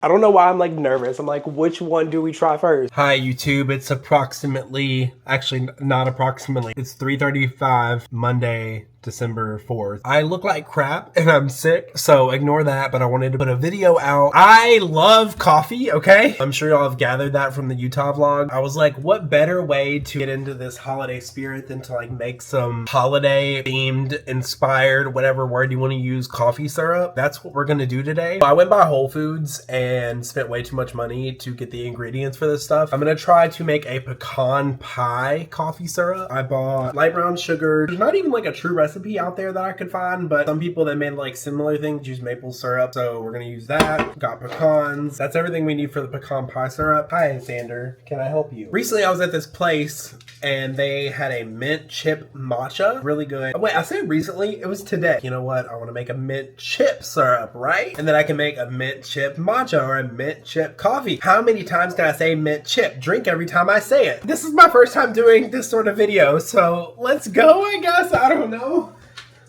I don't know why I'm like nervous. I'm like, which one do we try first? Hi YouTube, it's approximately, actually not approximately, it's 3:35 Monday, December 4th. I look like crap and I'm sick, so ignore that, but I wanted to put a video out. I love coffee, okay? I'm sure y'all have gathered that from the Utah vlog. I was like, what better way to get into this holiday spirit than to like make some holiday themed, inspired, whatever word you want to use, coffee syrup. That's what we're gonna do today. I went by Whole Foods and spent way too much money to get the ingredients for this stuff. I'm gonna try to make a pecan pie coffee syrup. I bought light brown sugar. There's not even like a true recipe out there that I could find, but some people that made like similar things use maple syrup, so we're gonna use that. Got pecans. That's everything we need for the pecan pie syrup. Hi, Xander. Can I help you? Recently, I was at this place and they had a mint chip matcha. Really good. Oh, wait, I said recently? It was today. You know what? I want to make a mint chip syrup, right? And then I can make a mint chip matcha or a mint chip coffee. How many times can I say mint chip? Drink every time I say it. This is my first time doing this sort of video, so let's go, I guess. I don't know.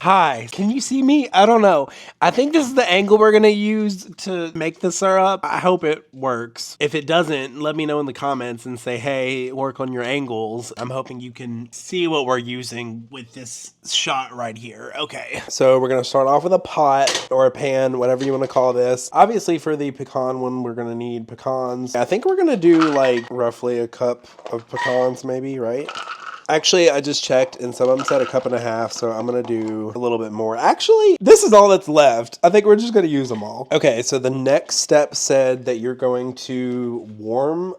Hi, can you see me? I don't know. I think this is the angle we're gonna use to make the syrup. I hope it works. If it doesn't, let me know in the comments and say, hey, work on your angles. I'm hoping you can see what we're using with this shot right here. Okay. So we're gonna start off with a pot or a pan, whatever you wanna call this. Obviously for the pecan one, we're gonna need pecans. I think we're gonna do like roughly a cup of pecans maybe, right? Actually, I just checked and some of them said a cup and a half, so I'm gonna do a little bit more. Actually, this is all that's left. I think we're just gonna use them all. Okay, so the next step said that you're going to warm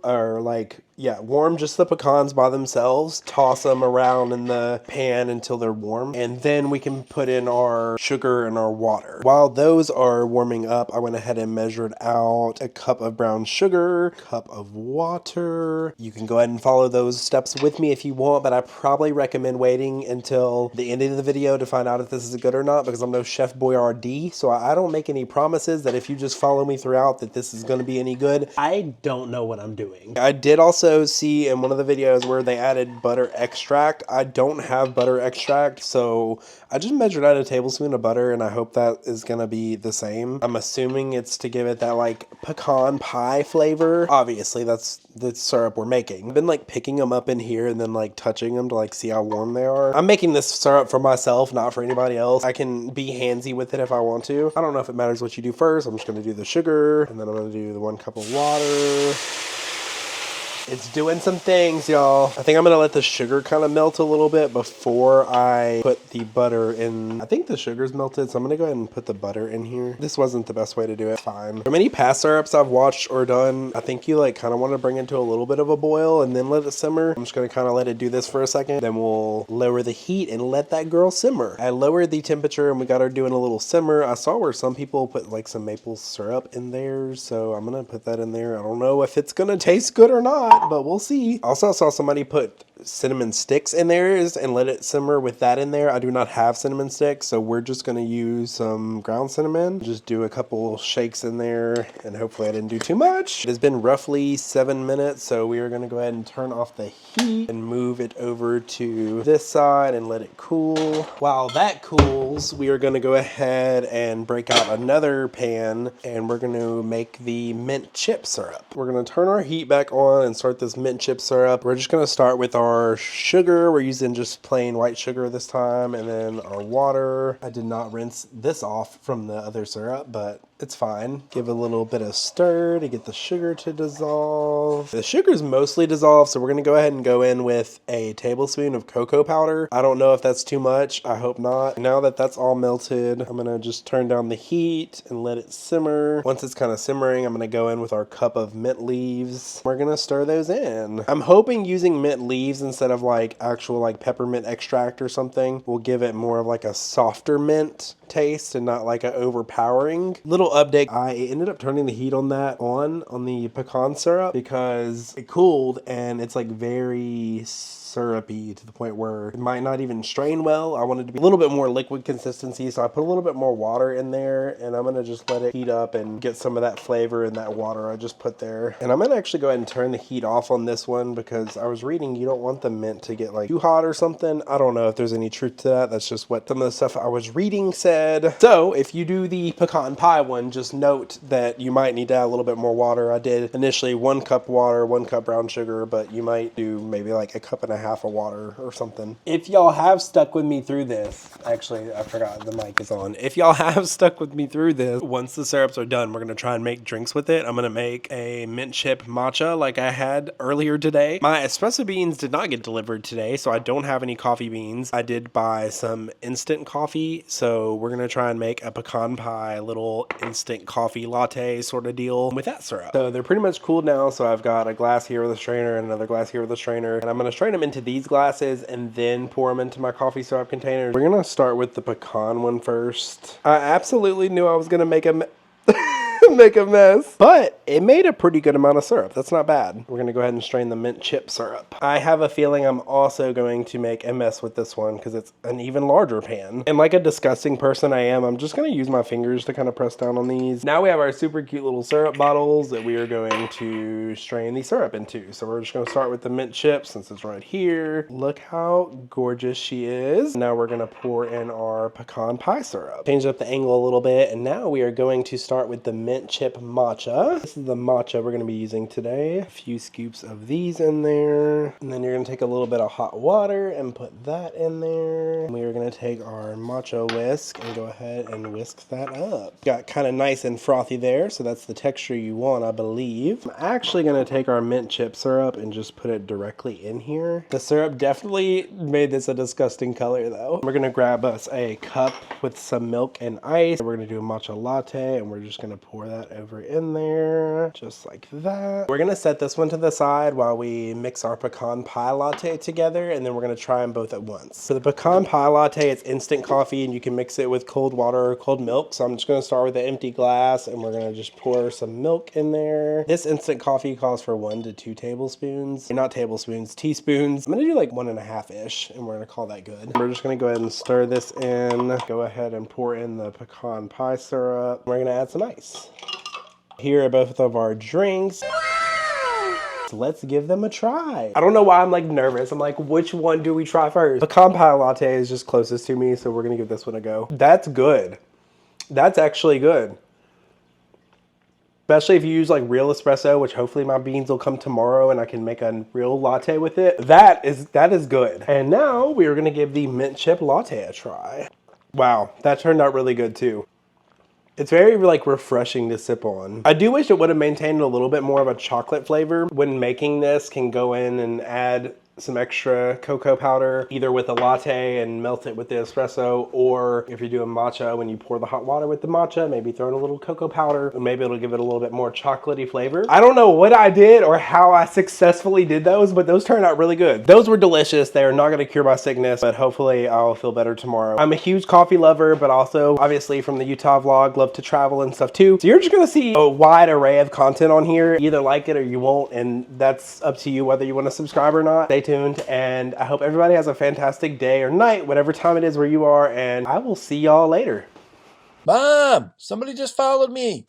warm just the pecans by themselves, toss them around in the pan until they're warm, and then we can put in our sugar and our water. While those are warming up, I went ahead and measured out a cup of brown sugar, cup of water. You can go ahead and follow those steps with me if you want, but I probably recommend waiting until the end of the video to find out if this is good or not, because I'm no Chef Boyardee, so I don't make any promises that if you just follow me throughout that this is going to be any good. I don't know what I'm doing. I did also see in one of the videos where they added butter extract. I don't have butter extract, so I just measured out a tablespoon of butter and I hope that is gonna be the same. I'm assuming it's to give it that like pecan pie flavor. Obviously that's the syrup we're making. I've been like picking them up in here and then like touching them to like see how warm they are. I'm making this syrup for myself, not for anybody else. I can be handsy with it if I want to. I don't know if it matters what you do first. I'm just gonna do the sugar and then I'm gonna do the 1 cup of water. It's doing some things, y'all. I think I'm gonna let the sugar kind of melt a little bit before I put the butter in. I think the sugar's melted, so I'm gonna go ahead and put the butter in here. This wasn't the best way to do it. Fine. From any past syrups I've watched or done, I think you like kind of want to bring it to a little bit of a boil and then let it simmer. I'm just gonna kind of let it do this for a second. Then we'll lower the heat and let that girl simmer. I lowered the temperature and we got her doing a little simmer. I saw where some people put like some maple syrup in there, so I'm gonna put that in there. I don't know if it's gonna taste good or not, but we'll see. Also, I saw somebody put cinnamon sticks in theirs and let it simmer with that in there. I do not have cinnamon sticks, so we're just going to use some ground cinnamon. Just do a couple shakes in there, and hopefully I didn't do too much. It has been roughly 7 minutes, so we are going to go ahead and turn off the heat and move it over to this side and let it cool. While that cools, we are going to go ahead and break out another pan, and we're going to make the mint chip syrup. We're going to turn our heat back on and start this mint chip syrup. We're just going to start with our sugar. We're using just plain white sugar this time, and then our water. I did not rinse this off from the other syrup, but it's fine. Give a little bit of stir to get the sugar to dissolve. The sugar is mostly dissolved, so we're going to go ahead and go in with a tablespoon of cocoa powder. I don't know if that's too much. I hope not. Now that that's all melted, I'm going to just turn down the heat and let it simmer. Once it's kind of simmering, I'm going to go in with our cup of mint leaves. We're going to stir those in. I'm hoping using mint leaves instead of like actual like peppermint extract or something will give it more of like a softer mint taste and not like an overpowering. Little update, I ended up turning the heat on that on the pecan syrup because it cooled and it's like very syrupy to the point where it might not even strain well. I want it to be a little bit more liquid consistency, so I put a little bit more water in there, and I'm gonna just let it heat up and get some of that flavor in that water I just put there. And I'm gonna actually go ahead and turn the heat off on this one because I was reading you don't want the mint to get like too hot or something. I don't know if there's any truth to that. That's just what some of the stuff I was reading said. So if you do the pecan pie one, just note that you might need to add a little bit more water. I did initially 1 cup water, 1 cup brown sugar, but you might do maybe like 1.5 cups of water or something. If y'all have stuck with me through this, actually I forgot the mic is on. If y'all have stuck with me through this, once the syrups are done, we're gonna try and make drinks with it. I'm gonna make a mint chip matcha like I had earlier today. My espresso beans did not get delivered today, so I don't have any coffee beans. I did buy some instant coffee, so we're gonna try and make a pecan pie little instant coffee latte sort of deal with that syrup. So they're pretty much cooled now, so I've got a glass here with a strainer and another glass here with a strainer, and I'm gonna strain them into these glasses and then pour them into my coffee syrup containers. We're gonna start with the pecan one first. I absolutely knew I was gonna make a make a mess, but it made a pretty good amount of syrup. That's not bad. We're gonna go ahead and strain the mint chip syrup. I have a feeling I'm also going to make a mess with this one because it's an even larger pan. And like a disgusting person I am, I'm just gonna use my fingers to kind of press down on these. Now we have our super cute little syrup bottles that we are going to strain the syrup into. So we're just gonna start with the mint chip since it's right here. Look how gorgeous she is. Now we're gonna pour in our pecan pie syrup. Change up the angle a little bit, and now we are going to start with the mint chip matcha. This is the matcha we're going to be using today. A few scoops of these in there. And then you're going to take a little bit of hot water and put that in there. And we are going to take our matcha whisk and go ahead and whisk that up. Got kind of nice and frothy there, so that's the texture you want, I believe. I'm actually going to take our mint chip syrup and just put it directly in here. The syrup definitely made this a disgusting color though. We're going to grab us a cup with some milk and ice. We're going to do a matcha latte, and we're just going to pour that over in there just like that. We're gonna set this one to the side while we mix our pecan pie latte together, and then we're gonna try them both at once. So the pecan pie latte, it's instant coffee and you can mix it with cold water or cold milk. So I'm just gonna start with an empty glass and we're gonna just pour some milk in there. This instant coffee calls for 1 to 2 tablespoons. Not tablespoons, teaspoons. I'm gonna do like 1.5-ish and we're gonna call that good. We're just gonna go ahead and stir this in. Go ahead and pour in the pecan pie syrup. We're gonna add some ice. Here are both of our drinks. So let's give them a try. I don't know why I'm like nervous. I'm like, which one do we try first? Pecan pie latte is just closest to me, so we're gonna give this one a go. That's good. That's actually good. Especially if you use like real espresso, which hopefully my beans will come tomorrow and I can make a real latte with it. That is good. And now we are gonna give the mint chip latte a try. Wow, that turned out really good too. It's very like refreshing to sip on. I do wish it would have maintained a little bit more of a chocolate flavor. When making this, can go in and add some extra cocoa powder, either with a latte and melt it with the espresso, or if you're doing matcha, when you pour the hot water with the matcha, maybe throw in a little cocoa powder, and maybe it'll give it a little bit more chocolatey flavor. I don't know what I did or how I successfully did those, but those turned out really good. Those were delicious. They are not gonna cure my sickness, but hopefully I'll feel better tomorrow. I'm a huge coffee lover, but also obviously from the Utah vlog, love to travel and stuff too. So you're just gonna see a wide array of content on here. You either like it or you won't, and that's up to you whether you wanna subscribe or not. Stay tuned, and I hope everybody has a fantastic day or night, whatever time it is where you are, and I will see y'all later. Mom, somebody just followed me.